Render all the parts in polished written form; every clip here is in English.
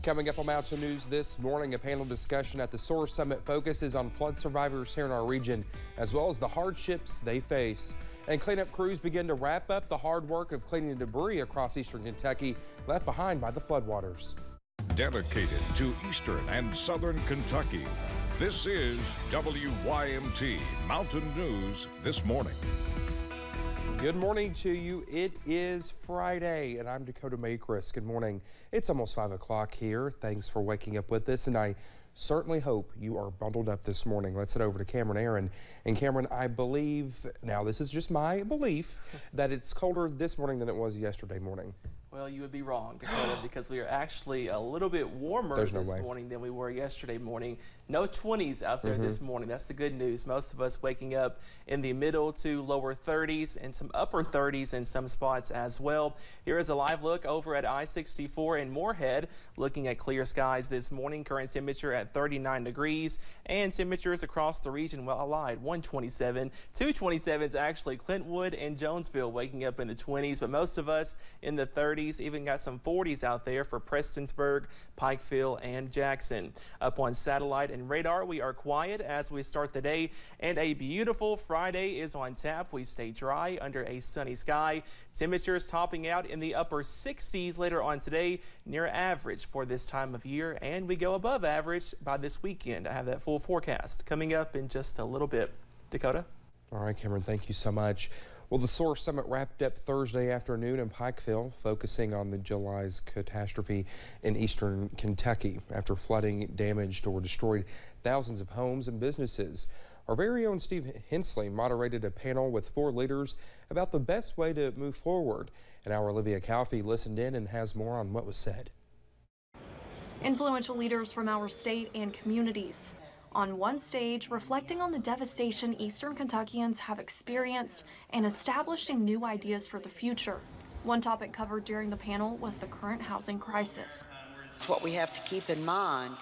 Coming up on Mountain News this morning, a panel discussion at the Source Summit focuses on flood survivors here in our region, as well as the hardships they face. And cleanup crews begin to wrap up the hard work of cleaning debris across eastern Kentucky left behind by the floodwaters. Dedicated to eastern and southern Kentucky, this is WYMT Mountain News this morning. Good morning to you. It is Friday, and I'm Dakota Makris. Good morning. It's almost 5 o'clock here. Thanks for waking up with us, and I certainly hope you are bundled up this morning. Let's head over to Cameron Aaron. And Cameron, I believe, now this is just my belief, that it's colder this morning than it was yesterday morning. Well, you would be wrong, Dakota, because we are actually a little bit warmer this morning than we were yesterday morning. No 20s out there this morning. That's the good news. Most of us waking up in the middle to lower 30s and some upper 30s in some spots as well. Here is a live look over at I-64 in Moorhead, looking at clear skies this morning. Current temperature at 39 degrees, and temperatures across the region, well, I lied, 127. 227s actually. Clintwood and Jonesville waking up in the 20s, but most of us in the 30s. Even got some 40s out there for Prestonsburg, Pikeville, and Jackson. Up on satellite and radar, we are quiet as we start the day, and a beautiful Friday is on tap. We stay dry under a sunny sky. Temperatures topping out in the upper 60s later on today, near average for this time of year, and we go above average by this weekend. I have that full forecast coming up in just a little bit. Dakota? All right, Cameron, thank you so much. Well, the Source Summit wrapped up Thursday afternoon in Pikeville, focusing on the July's catastrophe in eastern Kentucky after flooding damaged or destroyed thousands of homes and businesses. Our very own Steve Hensley moderated a panel with 4 leaders about the best way to move forward. And our Olivia Calfee listened in and has more on what was said. Influential leaders from our state and communities on one stage, reflecting on the devastation Eastern Kentuckians have experienced and establishing new ideas for the future. One topic covered during the panel was the current housing crisis. What we have to keep in mind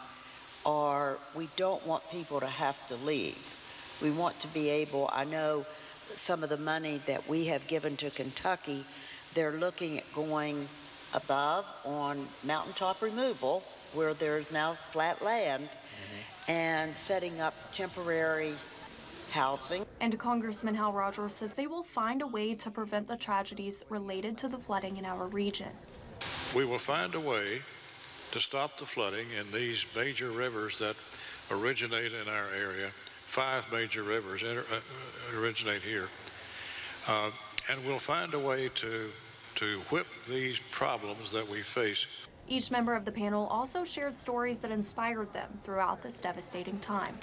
are we don't want people to have to leave. We want to be able, I know some of the money that we have given to Kentucky, they're looking at going above on mountaintop removal where there's now flat land, and setting up temporary housing. And Congressman Hal Rogers says they will find a way to prevent the tragedies related to the flooding in our region. We will find a way to stop the flooding in these major rivers that originate in our area. 5 major rivers originate here. And we'll find a way to whip these problems that we face. Each member of the panel also shared stories that inspired them throughout this devastating time.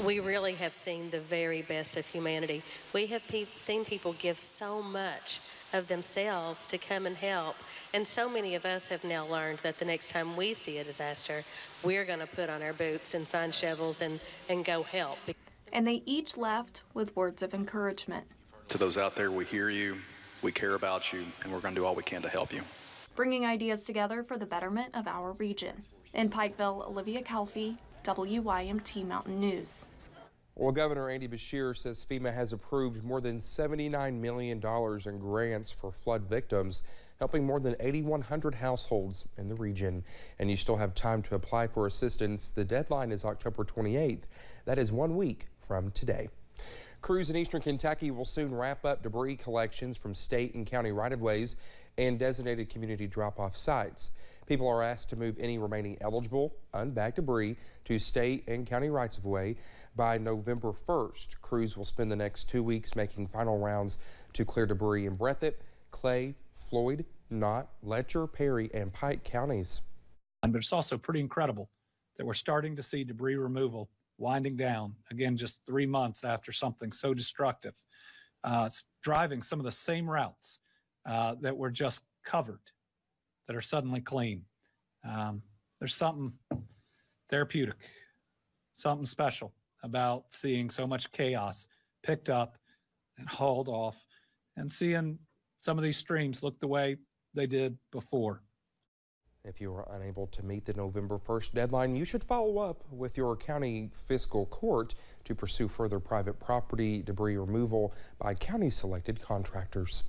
We really have seen the very best of humanity. We have seen people give so much of themselves to come and help. And so many of us have now learned that the next time we see a disaster, we're going to put on our boots and find shovels and go help. And they each left with words of encouragement. To those out there, we hear you, we care about you, and we're going to do all we can to help you. Bringing ideas together for the betterment of our region. In Pikeville, Olivia Calfee, WYMT Mountain News. Well, Governor Andy Beshear says FEMA has approved more than $79 million in grants for flood victims, helping more than 8,100 households in the region. And you still have time to apply for assistance. The deadline is October 28th. That is 1 week from today. Crews in eastern Kentucky will soon wrap up debris collections from state and county right-of-ways and designated community drop-off sites. People are asked to move any remaining eligible, unbagged debris to state and county rights-of-way by November 1st. Crews will spend the next 2 weeks making final rounds to clear debris in Breathitt, Clay, Floyd, Knott, Letcher, Perry, and Pike counties. But it's also pretty incredible that we're starting to see debris removal winding down, again, just 3 months after something so destructive. It's driving some of the same routes that were just covered, that are suddenly clean. There's something therapeutic, something special about seeing so much chaos picked up and hauled off and seeing some of these streams look the way they did before. If you are unable to meet the November 1st deadline, you should follow up with your county fiscal court to pursue further private property debris removal by county selected contractors.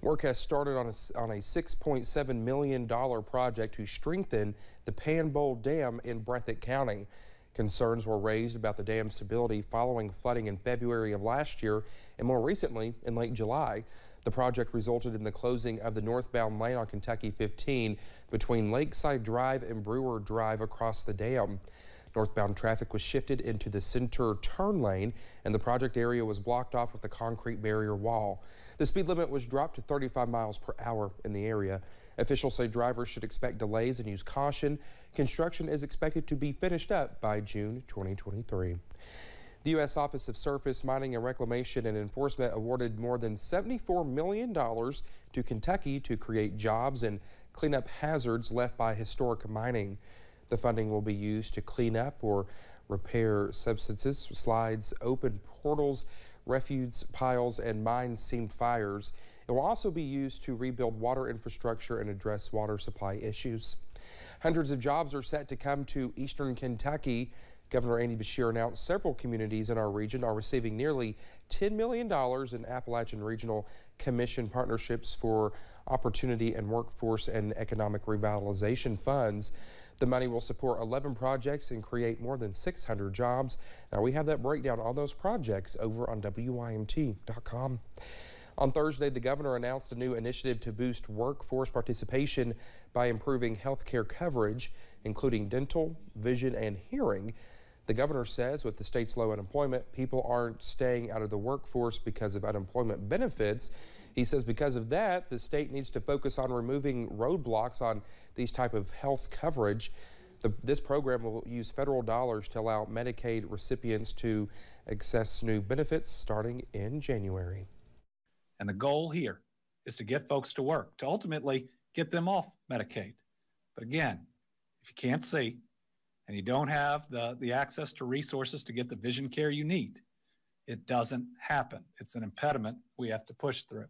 Work has started on a $6.7 million project to strengthen the Pan Bowl Dam in Breathitt County. Concerns were raised about the dam's stability following flooding in February of last year and more recently in late July. The project resulted in the closing of the northbound lane on Kentucky 15 between Lakeside Drive and Brewer Drive across the dam. Northbound traffic was shifted into the center turn lane and the project area was blocked off with a concrete barrier wall. The speed limit was dropped to 35 miles per hour in the area. Officials say drivers should expect delays and use caution. Construction is expected to be finished up by June 2023. The U.S. Office of Surface Mining and Reclamation and Enforcement awarded more than $74 million to Kentucky to create jobs and clean up hazards left by historic mining. The funding will be used to clean up or repair substances, slides, open portals, refuse piles, and mine-seamed fires. It will also be used to rebuild water infrastructure and address water supply issues. Hundreds of jobs are set to come to eastern Kentucky. Governor Andy Beshear announced several communities in our region are receiving nearly $10 million in Appalachian Regional Commission partnerships for opportunity and workforce and economic revitalization funds. The money will support 11 projects and create more than 600 jobs. Now we have that breakdown on those projects over on WYMT.com. On Thursday, the governor announced a new initiative to boost workforce participation by improving health care coverage, including dental, vision, and hearing. The governor says with the state's low unemployment, people aren't staying out of the workforce because of unemployment benefits. He says because of that, the state needs to focus on removing roadblocks on these type of health coverage. This program will use federal dollars to allow Medicaid recipients to access new benefits starting in January. And the goal here is to get folks to work, to ultimately get them off Medicaid. But again, if you can't see and you don't have the access to resources to get the vision care you need, it doesn't happen. It's an impediment we have to push through.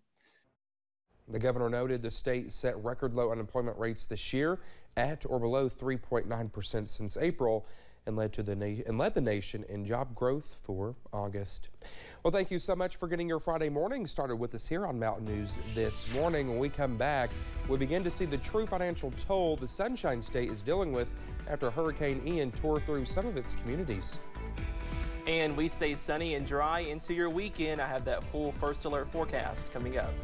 The governor noted the state set record low unemployment rates this year at or below 3.9% since April and led the nation in job growth for August. Well, thank you so much for getting your Friday morning started with us here on Mountain News this morning. When we come back, we begin to see the true financial toll the Sunshine State is dealing with after Hurricane Ian tore through some of its communities. And we stay sunny and dry into your weekend. I have that full First Alert forecast coming up.